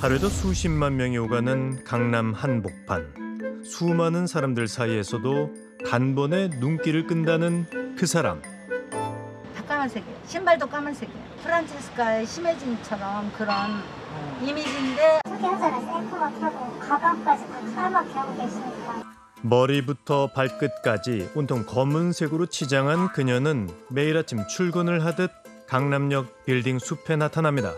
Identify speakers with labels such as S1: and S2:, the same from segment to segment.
S1: 하루에도 수십만 명이 오가는 강남 한복판. 수많은 사람들 사이에서도 단번에 눈길을 끈다는 그 사람.
S2: 다 까만색이에요. 신발도 까만색이에요. 프란체스카의 심혜진처럼 그런 이미지인데
S3: 소개하잖아요. 새까맣게 하고 가방까지 다 까맣게 하고 계시니까.
S1: 머리부터 발끝까지 온통 검은색으로 치장한 그녀는 매일 아침 출근을 하듯 강남역 빌딩 숲에 나타납니다.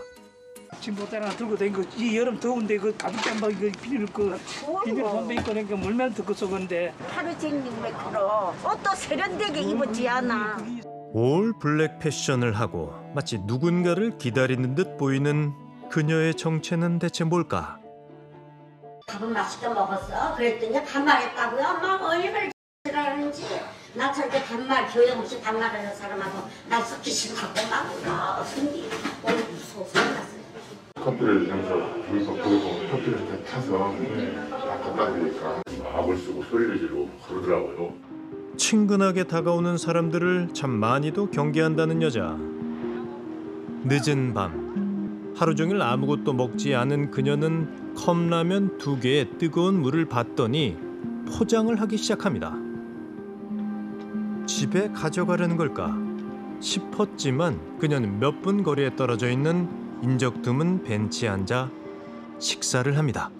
S4: 짐보따 하나 들고 다니고 이 여름 더운데 그 가죽 잠바 이거 비닐 선배 입고 다니까 물면 듣고 쏘건데
S2: 하루 종일 왜 그러? 옷도 세련되게 입었지 않아.
S1: 올 블랙 패션을 하고 마치 누군가를 기다리는 듯 보이는 그녀의 정체는 대체 뭘까?
S3: 밥은 맛있게 먹었어. 그랬더니 반말했다고요. 엄마 얼마나 X라는지. 나 저렇게 반말 교양 없이 반말하는 사람하고 날 썩기 싫다고 막 숨기. 오늘 무서워서 끝났어요.
S5: 커피를 여기서 거기서 커피를 타서 갖다 드니까 압을 쓰고 소리를 지르고 그러더라고요.
S1: 친근하게 다가오는 사람들을 참 많이도 경계한다는 여자. 늦은 밤 하루 종일 아무것도 먹지 않은 그녀는 컵라면 2개에 뜨거운 물을 받더니 포장을 하기 시작합니다. 집에 가져가려는 걸까 싶었지만 그녀는 몇 분 거리에 떨어져 있는 인적 드문 벤치에 앉아 식사를 합니다.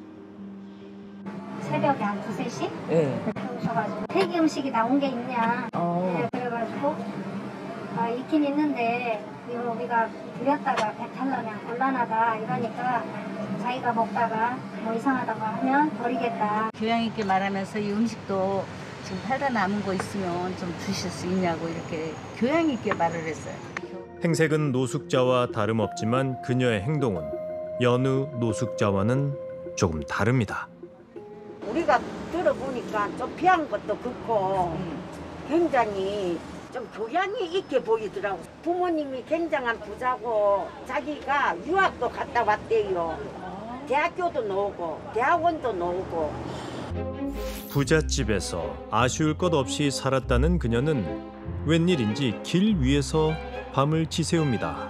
S3: 새벽에 한 2-3시?
S4: 네.
S3: 오셔가지고 폐기 음식이 나온 게 있냐. 네, 그래가지고 있긴 있는데 이거 우리가 드렸다가 배탈나면 곤란하다 이러니까 자기가 먹다가 뭐 이상하다고 하면 버리겠다.
S2: 교양 있게 말하면서 이 음식도 지금 팔다 남은 거 있으면 좀 주실 수 있냐고 이렇게 교양 있게 말을 했어요.
S1: 행색은 노숙자와 다름없지만 그녀의 행동은 여느 노숙자와는 조금 다릅니다.
S6: 우리가 들어보니까 좀 비한 것도 그렇고 굉장히 좀 교양이 있게 보이더라고. 부모님이 굉장한 부자고 자기가 유학도 갔다 왔대요. 대학교도 나오고 대학원도 나오고.
S1: 부잣집에서 아쉬울 것 없이 살았다는 그녀는 웬일인지 길 위에서 밤을 지새웁니다.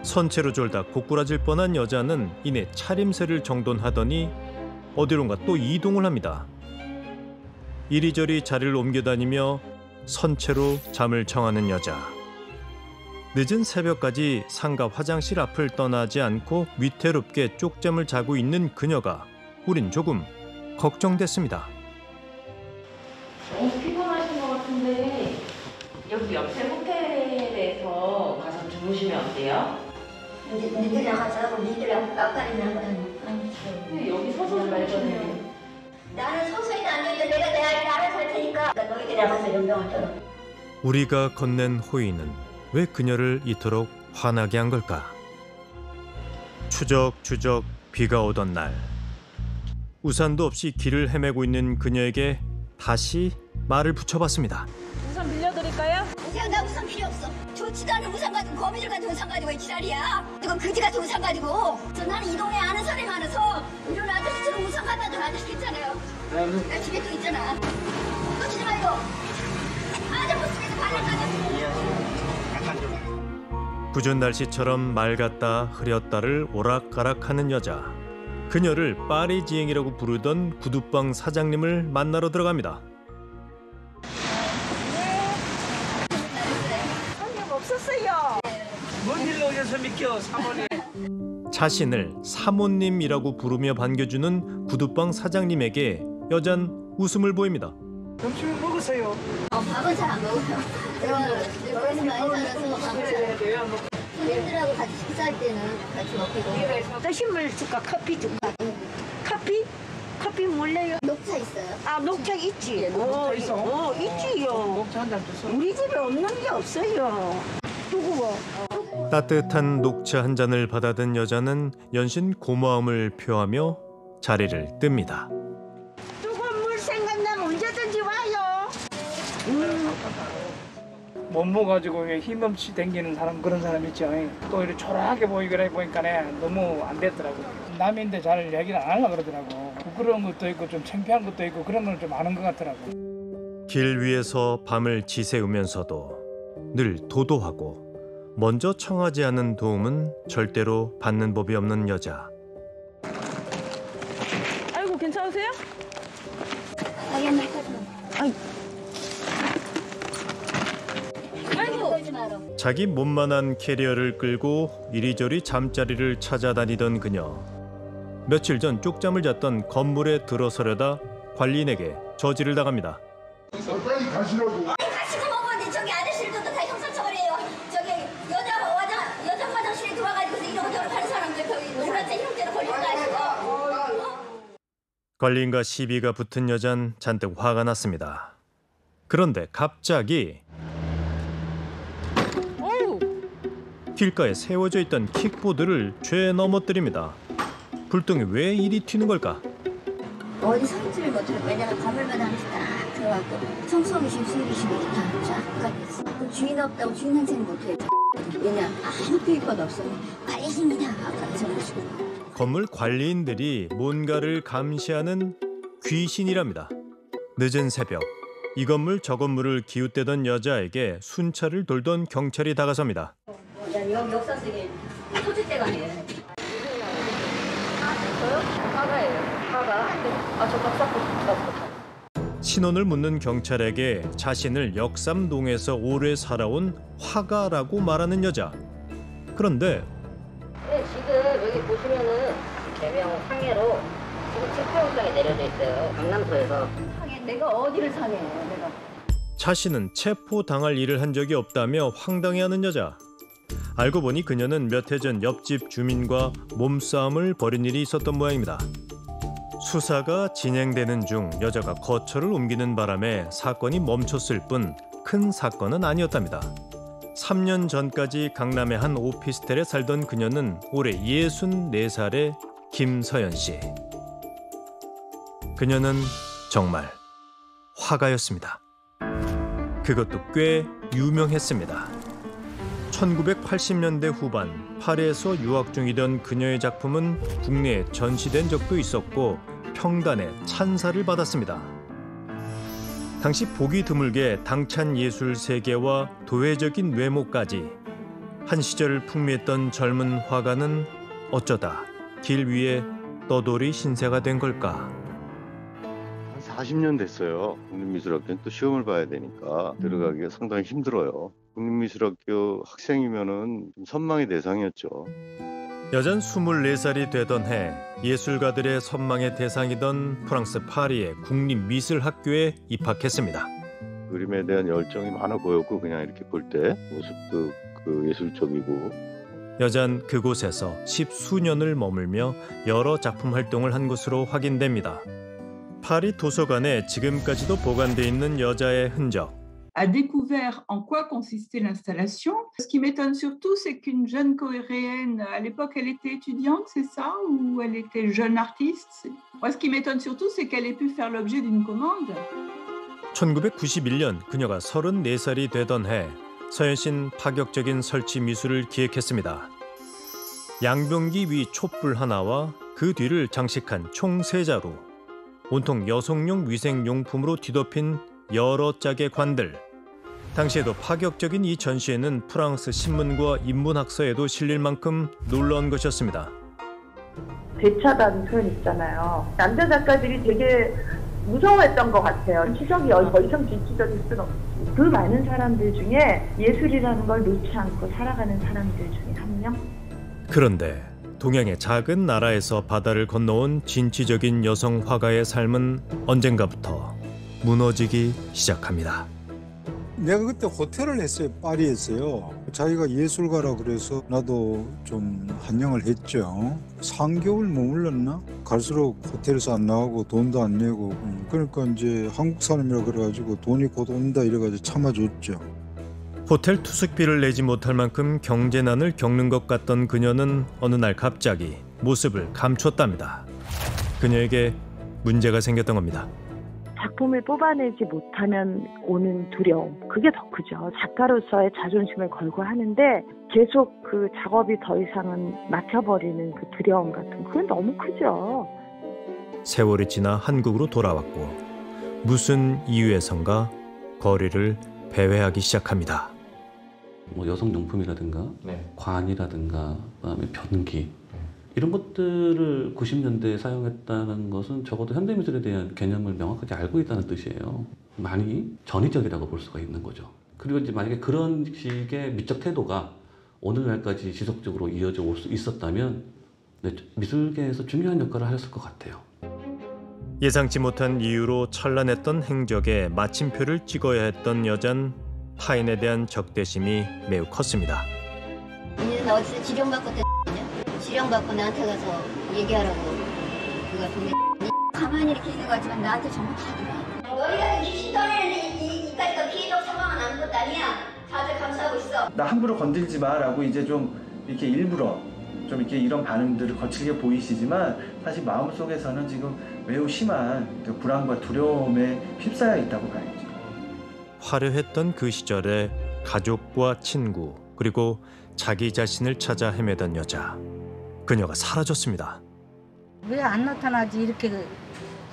S1: 선체로 졸다 고꾸라질 뻔한 여자는 이내 차림새를 정돈하더니 어디론가 또 이동을 합니다. 이리저리 자리를 옮겨다니며 선체로 잠을 청하는 여자. 늦은 새벽까지 상가 화장실 앞을 떠나지 않고 위태롭게 쪽잠을 자고 있는 그녀가 우린 조금 걱정됐습니다.
S7: 너무 피곤하신 것 같은데 여기 옆에 호텔에서 가서 주무시면 어때요?
S3: 니들이랑 하자고 니들이랑 깜깜이랑 하는.
S7: 근데 여기 서서 말거든요.
S3: 나는 서서히 다니는데 내가 내 아이를 알아서 할 테니까 너희들이랑 가서 연병을 떨어.
S1: 우리가 건넨 호의는 왜 그녀를 이토록 화나게 한 걸까? 추적추적 비가 오던 날 우산도 없이 길을 헤매고 있는 그녀에게 다시 말을 붙여봤습니다.
S2: 우산 빌려드릴까요?
S3: 그냥 나 우산 필요 없어. 좋지도 않은 우산 가지고 거미줄 같은 우산 가지고 이 지랄이야. 이건 그지 같은 우산 가지고. 나는 이 동네 아는 사람이 많아서 이런 아저씨처럼 우산 갖다 준 아저씨 있잖아요. 나 집에 또 있잖아. 놓치지 말고. 아저 모습에도 발랄하게.
S1: 궂은 날씨처럼 맑았다 흐렸다를 오락가락하는 여자. 그녀를 파리지앵이라고 부르던 구두방 사장님을 만나러 들어갑니다.
S2: 손님 없었어요.
S4: 뭔 일로 오셔서 믿겨 사모님.
S1: 자신을 사모님이라고 부르며 반겨주는 구두방 사장님에게 여잔 웃음을 보입니다.
S4: 점심을 먹었어요.
S3: 밥은 잘 안 먹어요. 여기서 많이 살아서 밥을 잘 안 먹어요. 손님들하고 같이 식사할 때는 같이 먹기도.
S6: 드신 물 줄까? 커피 줄까? 커피? 커피 몰래요?
S3: 녹차 있어요.
S6: 아 녹차 있지?
S4: 녹차 있어?
S6: 있지요.
S4: 녹차 한 잔 주소.
S6: 우리 집에 없는 게 없어요. 두고
S1: 따뜻한 녹차 한 잔을 받아든 여자는 연신 고마움을 표하며 자리를 뜹니다.
S6: 뜨거운 물 생각나면 언제든지 와요.
S4: 못 먹어가지고 힘없이 댕기는 사람 그런 사람 있죠. 또 이렇게 초라하게 보이니까 너무 안 됐더라고. 남인데 잘 얘기를 안 하려고 그러더라고. 부끄러운 것도 있고 좀 창피한 것도 있고 그런 건 좀 아는 것 같더라고.
S1: 길 위에서 밤을 지새우면서도 늘 도도하고 먼저 청하지 않은 도움은 절대로 받는 법이 없는 여자. 자기 몸만한 캐리어를 끌고 이리저리 잠자리를 찾아다니던 그녀. 며칠 전 쪽잠을 잤던 건물에 들어서려다 관리인에게 저지를 당합니다.
S5: 빨리 가시라고.
S3: 가시고 먹었는데 저기 아저씨들도 다 형사처벌이에요. 저기 여자 화장실에 들어와가지고 이러고저러고 하는 사람들 저기 노란자 형제로 걸리는 거 아시고?
S1: 관리인과 시비가 붙은 여잔 잔뜩 화가 났습니다. 그런데 갑자기 길가에 세워져 있던 킥보드를 죄 넘어뜨립니다. 불똥이 왜 이리 튀는 걸까?
S3: 어디 서 있지를 못하고 내가 건물마다 하면서 딱 들어가고 청소하시고 수리시고 다 쫙 주인 없다고 주인 행세는 못해. 왜냐 아무 필요가 없어. 관리십니다. 아까 저러시고.
S1: 건물 관리인들이 뭔가를 감시하는 귀신이랍니다. 늦은 새벽 이 건물 저 건물을 기웃대던 여자에게 순찰을 돌던 경찰이 다가섭니다.
S3: 난 여기 역사 속에 소집대관이에요. 저요? 화가예요. 화가. 저 박사코.
S1: 신원을 묻는 경찰에게 자신을 역삼동에서 오래 살아온 화가라고 말하는 여자. 그런데
S8: 네, 지금 여기 보시면은 개명 상해로 지금 체포영장이 내려져 있어요. 강남서에서.
S3: 상해. 내가 어디를 상해요? 내가.
S1: 자신은 체포당할 일을 한 적이 없다며 황당해하는 여자. 알고 보니 그녀는 몇 해 전 옆집 주민과 몸싸움을 벌인 일이 있었던 모양입니다. 수사가 진행되는 중 여자가 거처를 옮기는 바람에 사건이 멈췄을 뿐 큰 사건은 아니었답니다. 3년 전까지 강남의 한 오피스텔에 살던 그녀는 올해 64살의 김서연 씨. 그녀는 정말 화가였습니다. 그것도 꽤 유명했습니다. 1980년대 후반 파리에서 유학 중이던 그녀의 작품은 국내에 전시된 적도 있었고 평단의 찬사를 받았습니다. 당시 보기 드물게 당찬 예술 세계와 도회적인 외모까지 한 시절을 풍미했던 젊은 화가는 어쩌다 길 위에 떠돌이 신세가 된 걸까?
S9: 한 40년 됐어요. 국립미술학교는 또 시험을 봐야 되니까 들어가기가 상당히 힘들어요. 국립미술학교 학생이면은 선망의 대상이었죠.
S1: 여전 24살이 되던 해 예술가들의 선망의 대상이던 프랑스 파리의 국립미술학교에 입학했습니다.
S9: 그림에 대한 열정이 많아 보였고 그냥 이렇게 볼 때 모습도 그 예술적이고.
S1: 여잔 그곳에서 10수년을 머물며 여러 작품 활동을 한 것으로 확인됩니다. 파리 도서관에 지금까지도 보관돼 있는 여자의 흔적.
S10: a découvert en quoi consistait l'installation. Ce qui m'étonne surtout, c'est qu'une jeune coréenne, à l'époque, elle était étudiante, c'est ça? Ou elle était jeune artiste? Moi, ce qui m'étonne surtout, c'est qu'elle ait pu faire l'objet d'une commande.
S1: 1991년 그녀가 34살이 되던 해 서연 씨는 파격적인 설치 미술을 기획했습니다. 양변기 위 촛불 하나와 그 뒤를 장식한 총 3자루, 온통 여성용 위생용품으로 뒤덮인 여러 짝의 관들. 당시에도 파격적인 이 전시회는 프랑스 신문과 인문학서에도 실릴 만큼 놀라운 것이었습니다.
S11: 대차다는 표현 있잖아요. 남자 작가들이 되게 무서워했던 것 같아요. 시선이 더 이상 진취적일 수는 없지. 그 많은 사람들 중에 예술이라는 걸 놓지 않고 살아가는 사람들 중에 한 명?
S1: 그런데 동양의 작은 나라에서 바다를 건너온 진취적인 여성 화가의 삶은 언젠가부터 무너지기 시작합니다.
S12: 내가 그때 호텔을 했어요. 파리에서요. 자기가 예술가라 그래서 나도 좀 환영을 했죠. 3개월 머물렀나? 갈수록 호텔에서 안 나가고 돈도 안 내고 그러니까 이제 한국 사람이라 그래가지고 돈이 곧 온다 이래가지고 참아줬죠.
S1: 호텔 투숙비를 내지 못할 만큼 경제난을 겪는 것 같던 그녀는 어느 날 갑자기 모습을 감췄답니다. 그녀에게 문제가 생겼던 겁니다.
S11: 작품을 뽑아내지 못하면 오는 두려움, 그게 더 크죠. 작가로서의 자존심을 걸고 하는데 계속 그 작업이 더 이상은 막혀버리는 그 두려움 같은, 그건 너무 크죠.
S1: 세월이 지나 한국으로 돌아왔고 무슨 이유에선가 거리를 배회하기 시작합니다.
S13: 뭐 여성용품이라든가 관이라든가 그다음에 변기 이런 것들을 90년대에 사용했다는 것은 적어도 현대미술에 대한 개념을 명확하게 알고 있다는 뜻이에요. 많이 전위적이라고 볼 수가 있는 거죠. 그리고 이제 만약에 그런 식의 미적 태도가 오늘날까지 지속적으로 이어져 올 수 있었다면 미술계에서 중요한 역할을 하셨을 것 같아요.
S1: 예상치 못한 이유로 찬란했던 행적에 마침표를 찍어야 했던 여잔 타인에 대한 적대심이 매우 컸습니다.
S3: 니는 어디서 지령받고 지령받고 나한테 가서 얘기하라고. 그가 동네 가만히 이렇게 있는 것 같지만 나한테 전부 다 들어. 너희가 귀신 떠내는데 이까지가 피해적 상황은 아는 것도 아니야. 다들 감수하고 있어.
S14: 나 함부로 건들지 마라고 이제 좀 이렇게 일부러 좀 이렇게 이런 반응들을 거칠게 보이시지만 사실 마음속에서는 지금 매우 심한 불안과 두려움에 휩싸여 있다고 봐야죠.
S1: 화려했던 그 시절에 가족과 친구 그리고 자기 자신을 찾아 헤매던 여자. 그녀가 사라졌습니다.
S2: 왜 안 나타나지? 이렇게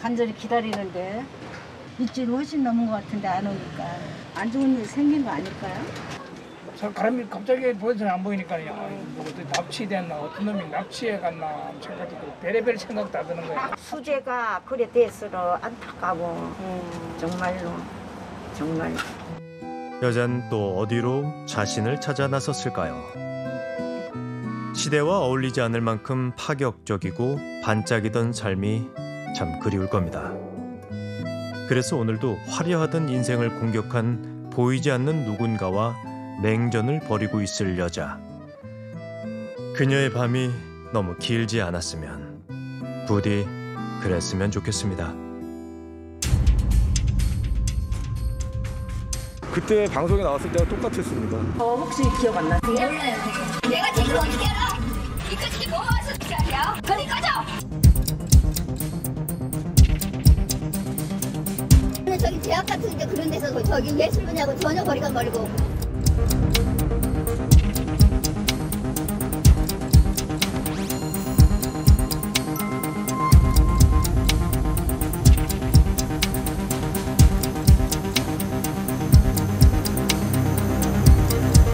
S2: 간절히 기다리는데 일주일 훨씬 넘은 것 같은데 안 오니까 안 좋은 일 생긴 거 아닐까요?
S4: 사람이 갑자기 보여서 안 보이니까요. 뭐 납치됐나 어떤 놈이 납치해 갔나 생각도 별의별 생각 다 드는 거예요.
S6: 수재가 그래 됐으로 안타까워. 정말로.
S1: 여잔 또 어디로 자신을 찾아 나섰을까요? 시대와 어울리지 않을 만큼 파격적이고 반짝이던 삶이 참 그리울 겁니다. 그래서 오늘도 화려하던 인생을 공격한 보이지 않는 누군가와 냉전을 벌이고 있을 여자. 그녀의 밤이 너무 길지 않았으면, 부디 그랬으면 좋겠습니다.
S15: 그때 방송에 나왔을 때와 똑같았습니다.
S6: 혹시 기억 안 나세요?
S3: 내가 지금 어떻게 알아? 이까지 뭐 와서 어떻게 알아? 거기 꺼져! 저기 대학 같은 데 그런 데서 저기 예술 분야하고 전혀 거리가 멀고